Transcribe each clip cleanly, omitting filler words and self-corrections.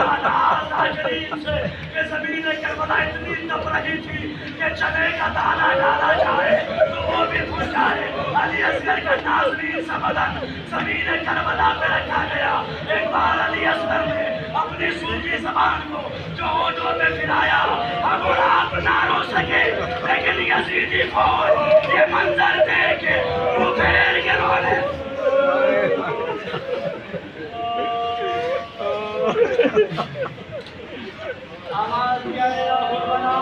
کریم سے کہ زمین کربلا اتنی تپ رہی تھی کہ چنے کا دانہ ڈالا جائے تو وہ بھی پھول جائے. علی اصغر کا ناظرین سا بدن زمین کربلا پہ رکھا گیا. ایک بار علی اصغر نے اپنی صوفی زبان کو جو ہونٹوں پہ پھرایا ہم رات نہ رو سکے لیکن یزیدی فوج یہ منظر دیکھ کے وہ پھیر کے رونے. آواز کیا ہے حرمنا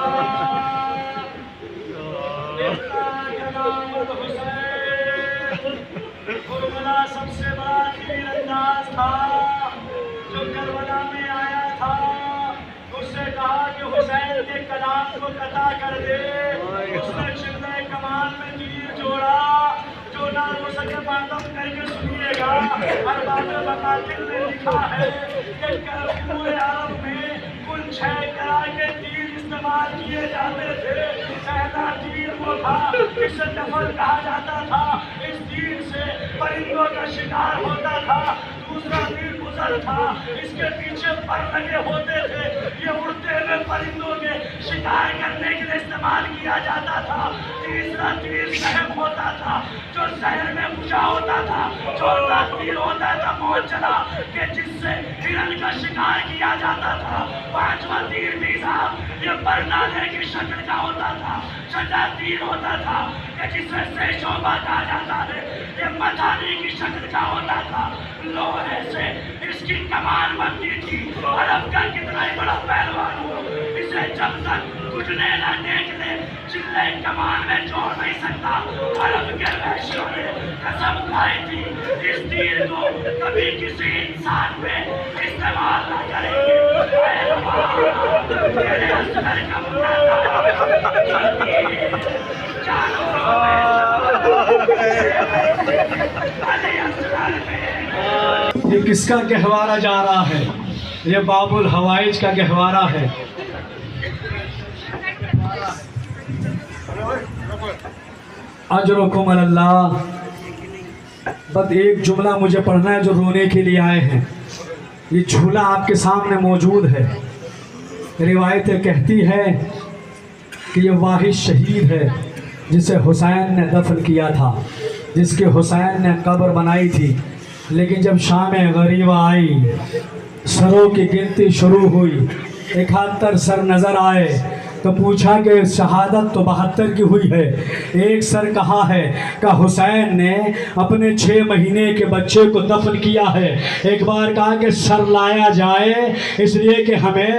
حرمنا سب سے بڑا تیر انداز تھا جو کربلا میں آیا تھا. اس سے کہا کہ حسین کے کلام کو قطع کر دے. اس نے چلے کمان میں تیر جوڑا جو نہ ہو سکے معلوم کر کے سنیے گا. ارباب مقاتل نے لکھا ہے کہ پورے عرب میں کل 6 طرح کے تیر استعمال کیے جاتے تھے. پہلا تیر وہ تھا جسے ڈفل کہا جاتا تھا. اس تیر سے پرندوں کا شکار ہوتا تھا. دوسرا تیر گزر تھا, اس کے پیچھے پر لگے ہوتے تھے. یہ اڑتے ہوئے پرندوں کے شکار کرنے کے لیے استعمال کیا جاتا تھا. تیسرا تیر سہم ہوتا تھا جو زہر میں مجھا ہوتا تھا. چوتھا تیر ہوتا تھا موچلا کہ جس سے ہرن کا شکار کیا جاتا تھا. پانچواں تیر میزاب یہ برنالے کی شکل کا ہوتا تھا. چھٹا تیر ہوتا تھا کہ جسے سے شعبہ کہا جاتا ہے, یہ مدانی کی شکل کا ہوتا تھا. لوہے سے اس کی کمان بنتی تھی. عرب کا کتنا ہی بڑا پہلوان ہو اسے جب تک گھٹنے نہ دیکھ لے چلے کمان میں جوڑ نہیں سکتا. عرب کے وحشیوں نے قسم کھائی تھی اس تیر کو کبھی کسی انسان پہ استعمال نہ کریں گے. اے رب تیرے اصغر کا یہ کس کا گہوارہ جا رہا ہے؟ یہ باب الحوائج کا گہوارہ ہے. اجرکم اللہ. بس ایک جملہ مجھے پڑھنا ہے جو رونے کے لیے آئے ہیں. یہ جھولا آپ کے سامنے موجود ہے. روایتیں کہتی ہے کہ یہ واحد شہید ہے جسے حسین نے دفن کیا تھا, جس کے حسین نے قبر بنائی تھی. لیکن جب شام غریبہ آئی, سروں کی گنتی شروع ہوئی, 71 سر نظر آئے تو پوچھا کہ شہادت تو 72 کی ہوئی ہے, ایک سر کہا ہے کہ حسین نے اپنے 6 مہینے کے بچے کو دفن کیا ہے. ایک بار کہا کہ سر لایا جائے اس لیے کہ ہمیں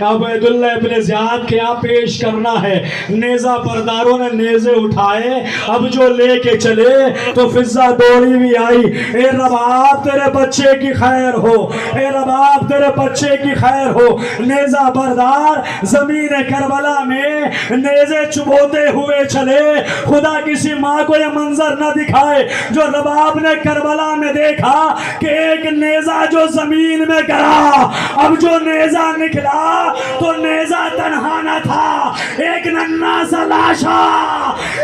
عبیداللہ ابن زیاد کے یہاں پیش کرنا ہے. نیزہ برداروں نے نیزے اٹھائے, اب جو لے کے چلے تو فضہ دوڑی بھی آئی. اے رباب تیرے بچے کی خیر ہو, اے رباب تیرے بچے کی خیر ہو. نیزہ بردار زمین کربلا میں نیزے چبوتے ہوئے چلے. خدا کسی ماں کو یہ منظر نہ دکھائے جو رباب نے کربلا میں دیکھا کہ ایک نیزہ جو زمین میں گرا, اب جو نیزہ نکلا تو نیزہ تنہا نہ تھا, ایک ننھا سا لاشا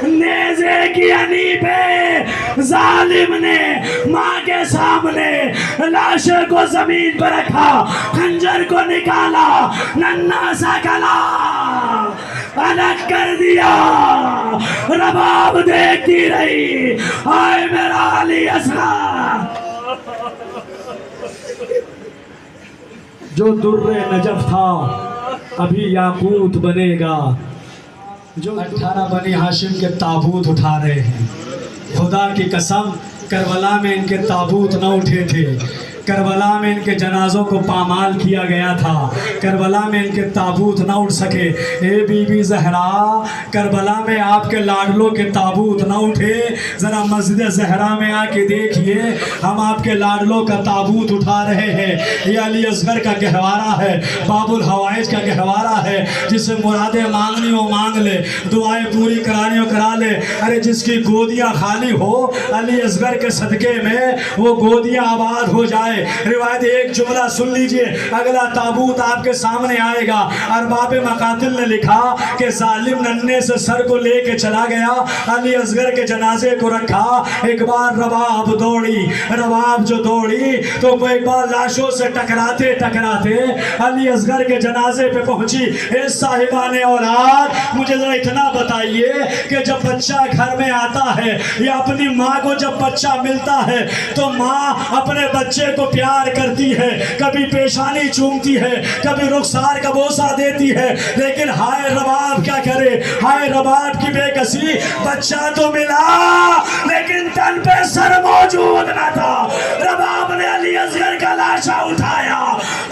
نیزے کی انی پہ ظالم نے ماں کے سامنے لاشے کو زمین پر رکھا, خنجر کو نکالا, ننھا سا گلا الگ کر دیا. رباب دیکھتی رہی, آئے میرا علی اصغر. جو در نجف تھا ابھی یاقوت بنے گا. جو 18 بنی ہاشم کے تابوت اٹھا رہے ہیں, خدا کی قسم کربلا میں ان کے تابوت نہ اٹھے تھے. کربلا میں ان کے جنازوں کو پامال کیا گیا تھا. کربلا میں ان کے تابوت نہ اٹھ سکے. اے بی بی زہرا, کربلا میں آپ کے لاڈلوں کے تابوت نہ اٹھے. ذرا مسجد زہرا میں آ کے دیکھیے, ہم آپ کے لاڈلوں کا تابوت اٹھا رہے ہیں. یہ علی اصغر کا گہوارہ ہے, باب الحوائج کا گہوارہ ہے. جس سے مرادیں مانگنی ہو مانگ لے, دعائیں پوری کرانی ہو کرا لے. ارے جس کی گودیاں خالی ہو علی اصغر کے صدقے میں وہ گودیاں آباد ہو جائے. आए। रिवायत एक जुमला सुन लीजिए, अगला ताबूत आपके सामने आएगा। अरबाब मकातिल ने लिखा कि जालिम नन्हे से सर को लेके चला गया, अली असगर के जनाजे को रखा। एक बार रबाब दौड़ी, रबाब जो दौड़ी तो वो एक बार लाशों से टकराते टकराते अली असगर के जनाजे पे पहुंची। ए साहिबाने औलाद, मुझे जरा इतना बताइए कि जब बच्चा घर में आता है या अपनी माँ को जब बच्चा मिलता है तो माँ अपने बच्चे को प्यार करती है, कभी पेशानी चूमती है, कभी रुखसार का बोसा देती है, लेकिन हाय रबाब क्या करे, हाय रबाब की बेकसी। बच्चा तो मिला लेकिन तन पे सर मौजूद न था। रबाब ने अली असगर का लाशा उठाया,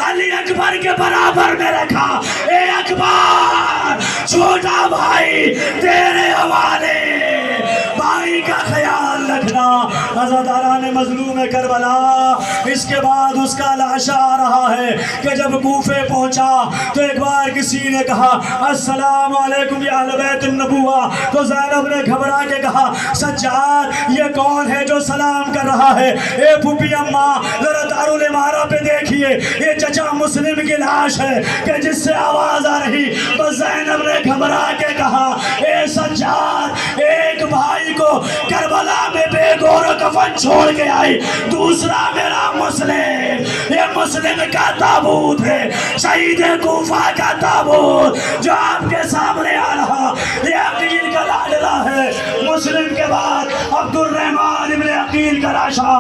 अली अकबर के बराबर में रखा। ए अकबर, छोटा भाई तेरे हवाले, भाई का ख्याल रखना। अज़ादारान मज़लूम करबला, इसके बाद उसका लाशा आ रहा है कि जब कूफे पहुंचा तो एक बार किसी ने कहा अस्सलाम वालेकुम या अहले बैत नबुवा, तो ज़ैनब ने घबरा के कहा सज्जाद ये कौन है जो सलाम कर रहा है? ए फूफी अम्मा जरा दारुल इमारा पे देखिए, ये चचा मुस्लिम की लाश है कि जिससे आवाज आ रही। बस ज़ैनब ने घबरा के कहा ए सज्जाद, एक भाई को करबला में बेगौर कफन छोड़ के आई, दूसरा मेरा मुस्लिम, ये मुस्लिम का ताबूत है, शहीद कूफा का ताबूत जो आपके सामने आ रहा, ये अकील का लाडला है। मुस्लिम के बाद अब्दुर्रहमान इब्न अकील का लाशा,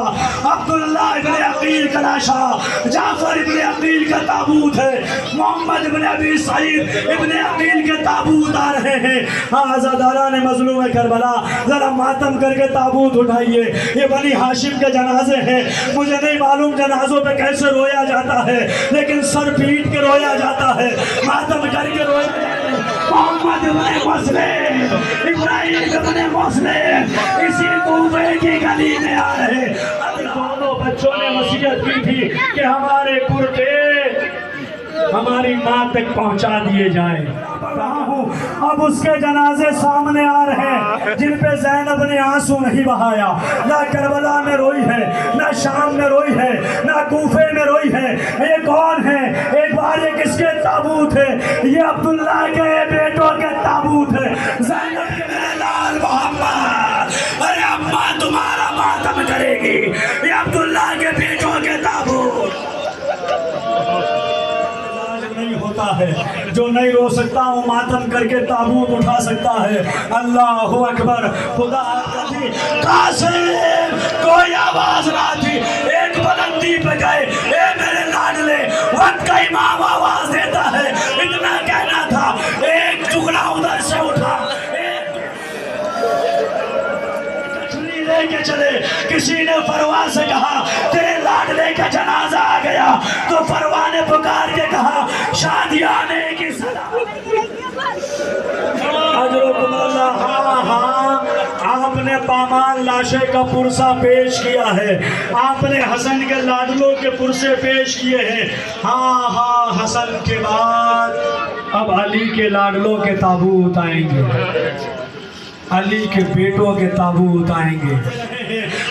अब्दुल्ला इब्न अकील का लाशा, जाफर इब्न अकील का ताबूत है, मोहम्मद इब्न अबी सईद इब्न अकील के ताबूत आ रहे हैं। आज़ादारान मज़लूम करबला, जरा मातम करके ताबूत उठाइए। ये बनी हाशिम के जनाजे हैं, मुझे नहीं मालूम जनाजों पे कैसे रोया जाता है, लेकिन सर पीट के रोया जाता है, मातम करके रोया जाता है। मोहम्मद इब्न मुस्लिम, इब्राहिम इब्न मुस्लिम इसी कूफे की गली में आ रहे। अब दोनों बच्चों ने वसीयत की थी कि हमारे कुर्ते हमारी माँ तक पहुंचा दिए जाएं। अब उसके जनाजे सामने आ रहे हैं जिन पे ज़ैनब ने आंसू नहीं बहाया। ना करबला में रोई है, ना शाम में रोई है, ना कूफे में रोई है। ये कौन है? एक बार ये किसके ताबूत है? ये अब्दुल्ला के बेटों के ताबूत है, ज़ैनब के मेरे लाल मोहम्मद। अरे अम्मा तुम्हारा मातम करेगी, ये अब्दुल्ला के बेटों के ताबूत। नहीं होता है, जो नहीं रो सकता वो मातम करके ताबूत उठा सकता है। अल्लाह अकबर। खुदा कासिम, कोई आवाज ना थी, एक बुलंदी पे गए, ए मेरे लाडले, वक्त का इमाम आवाज देता है, इतना कहना था। एक टुकड़ा उधर से उठा, लेके चले। किसी ने फरवा से कहा तेरे लाडले का जनाजा आ गया, तो फरवा ने पुकार के कहा शादी आने की सलाह। आपने पामाल लाशे का पुरसा पेश किया है, आपने हसन के लाडलों के पुरसे पेश किए हैं। हाँ हाँ, हसन के बाद अब अली के लाडलों के ताबूत आएंगे, अली के बेटों के ताबूत आएंगे।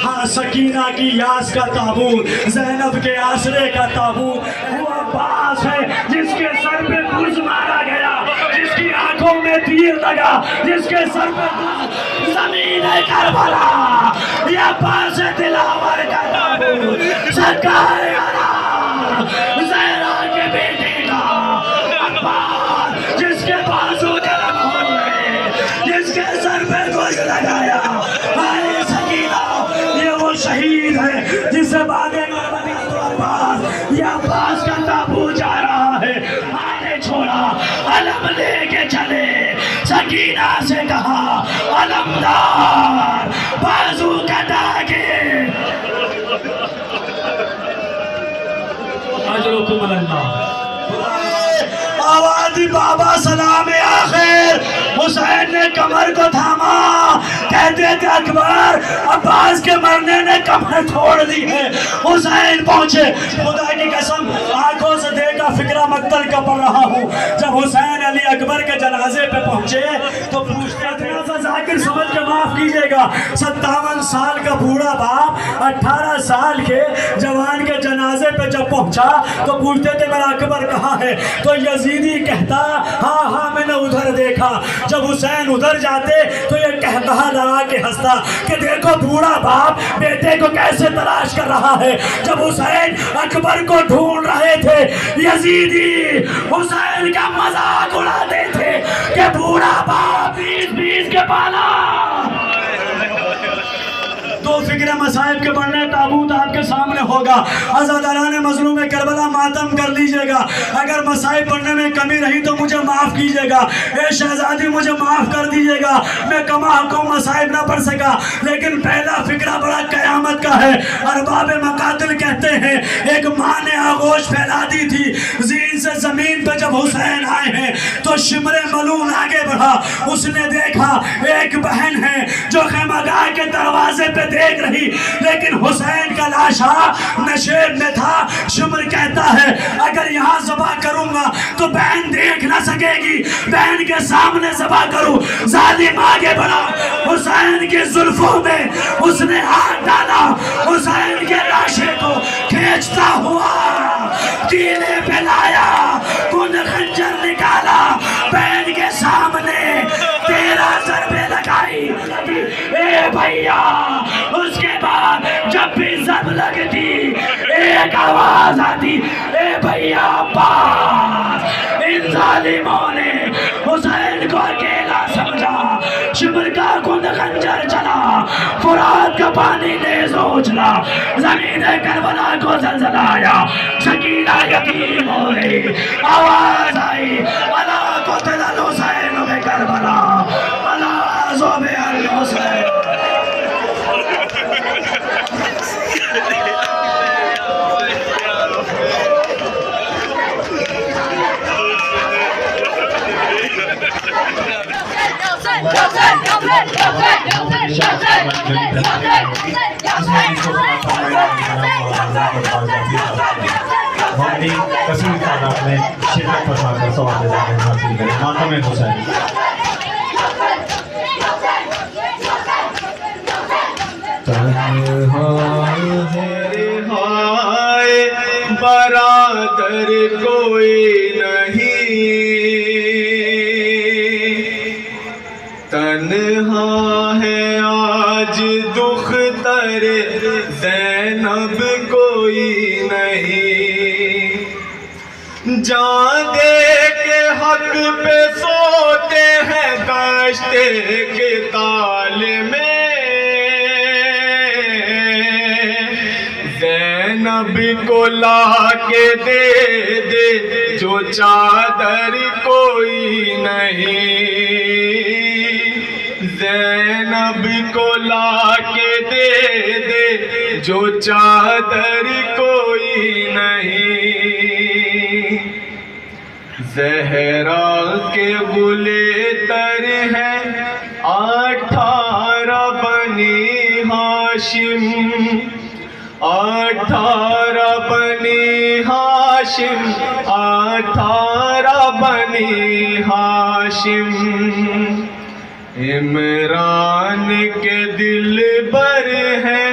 हाँ, सकीना की यास का ताबूत, ज़ैनब के आसरे का ताबूत, वो अब्बास है जिसके सर पे बुर्ज मारा गया, जिसकी आंखों में तीर लगा, जिसके सर पे ज़मीन है करबला। ये अब्बास है दिलावर का ताबूत, सरकार ज़हरा के बेटे का अब्बास, जिसके बाजू के जिसके सर पे गोश लगाया। हाय सकीना, ये वो शहीद है जिसे बागे अब्बास, ये अब्बास का ताबूत जा रहा है। आने छोड़ा, अलम लेके चले। सकीना से कहा अलमदार बाजू कटा के अजरुकुम अल्लाह। आवाज़ी बाबा सलाम आखिर। हुसैन ने कमर को थामा, कहते थे अकबर अब्बास के मरने ने कमर तोड़ दी है। हुसैन पहुंचे, खुदा की कसम आंखों से देखा, फिक्रा मक्तल का पढ़ रहा हूँ। जब हुसैन अली अकबर के जनाजे पे पहुंचे तो पूछते थे लेकिन समझ के माफ कीजिएगा, 57 साल का बूढ़ा बाप 18 साल के जवान के जनाजे पे जब पहुंचा तो पूछते थे मेरा अकबर कहाँ है, तो यजीदी कहता हाँ हाँ मैंने उधर देखा। जब हुसैन उधर जाते तो ये कहा लगा के हंसता कि देखो बूढ़ा बाप बेटे को कैसे तलाश कर रहा है। जब हुसैन अकबर को ढूंढ रहे थे यजीदी हुसैन का मजाक उड़ाते थे कि बूढ़ा बाप 20-20 के पाला। दो फिक्र मसाइब के बढ़ने ताबूत आपके सामने होगा। अज़ादाराने मज़लूम करबला मातम कर लीजिएगा। अगर मसाइब पढ़ने में कमी रही तो मुझे माफ़ कीजिएगा। ए शहजादी मुझे माफ़ कर दीजिएगा, मैं कमा हुकुम मसाइब ना पढ़ सका। लेकिन पहला फिक्रा बड़ा क़यामत का है। अरबाब मकातिल कहते हैं एक माँ ने आगोश फैला दी थी ज़ीन से ज़मीन पर। जब हुसैन आए हैं तो शिमरे मलून आगे बढ़ा। उसने देखा एक बहन है जो खैमागाह के दरवाजे पे देख रही, लेकिन हुसैन का लाशा नशेब में था। शिमर कहता है अगर यहाँ ज़बा करूंगा तो बहन देख ना सकेगी, बहन के सामने ज़बा करूं। जालिम आगे बढ़ा, हुसैन के जुल्फों में उसने हाथ डाला, हुसैन के लाशे को खींचता हुआ टीले पे लाया, कुन खंजर निकाला, बहन के सामने 13 ज़रबे लगाई। ए भैया उसके बाद जब भी जब लगती एक आवाज आती ए भैया पास। इन जालिमों ने हुसैन को अकेला समझा। शिमर का खुद खंजर चला, फुरात का पानी तेज उछला, जमीन करबला को ज़लज़लाया, शकीला यतीम हो गई। आवाज आई अला क़ुतिल हुसैन बे करबला, अला ज़ुबे अल हुसैन। कसीम तादाद में शिरकत फरमाकर सवाल हासिल करें। मातम हुसैन हाय बरादर कोई नहीं, तन्हा है आज दुख्तर ज़ैनब कोई नहीं। जान दे के हक पे सोते हैं गश्ते के ताल में, ज़ैनब को ला के दे जो चादर कोई नहीं। ज़ैनब को ला के दे जो चादर कोई नहीं। ज़हरा के बुले तर है 18 बनी हाशिम, 18 बनी हाशिम, 18 बनी हाशिम। इमरान के दिल बर है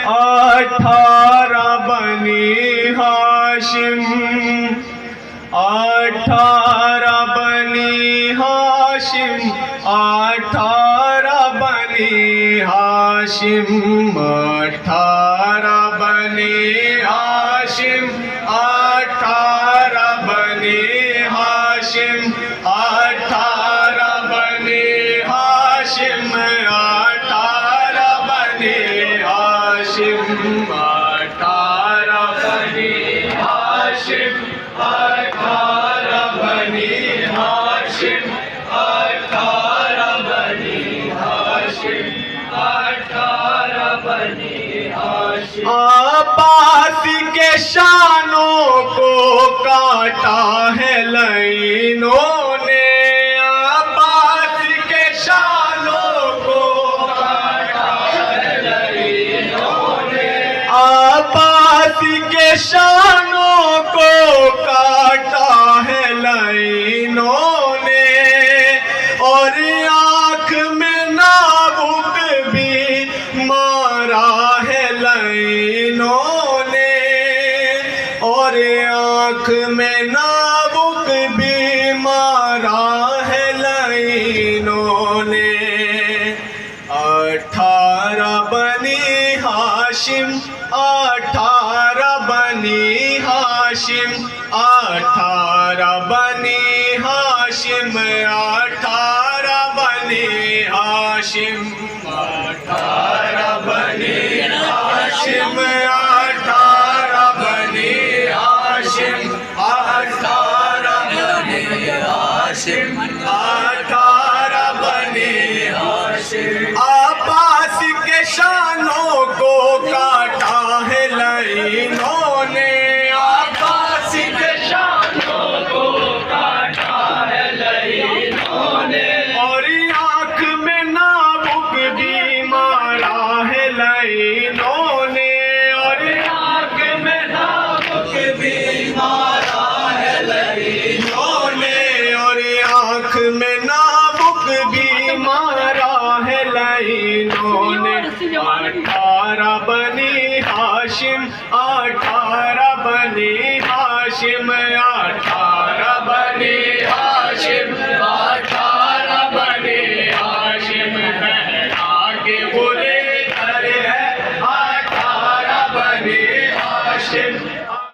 18 बनी हाशिम, 18 बनी हाशिम, 18 बनी हाशिम, 18 बनी हाशिम, 18 बनी हाशिम, 18 बनी हाशिम, 18 बनी हाशिम, 18 बनी हाशिम, 18 बनी हाशिम, 18 बनी हाशिम, 18 बनी हाशिम। अब्बास के शानों को काटा है लाइनों ने, अब्बास के शानों को काटा है लाइनों ने, अब्बास के शानों को काटा है लाइनों ने। और आँख में ना آنکھ میں نابک بھی مارا ہے لعینوں نے 18 بنی ہاشم 18 بنی ہاشم 18 بنی ہاشم 18 بنی ہاشم 18 بنی ہاشم 18 بنی ہاشم 18 بنی ہاشم 18 بنی ہاشم عباس کے شانوں کو کاٹا ہے لعینوں نے عباس کے شانوں کو کاٹا ہے لعینوں نے اور آنکھ میں نابک بھی مارا ہے لعینوں نے اور آنکھ میں نابک بھی مارا ہے لعینوں نے اور آنکھ میں نابک بھی مارا ہے لعینوں نے 18 بنی ہاشم 18 بنی ہاشم 18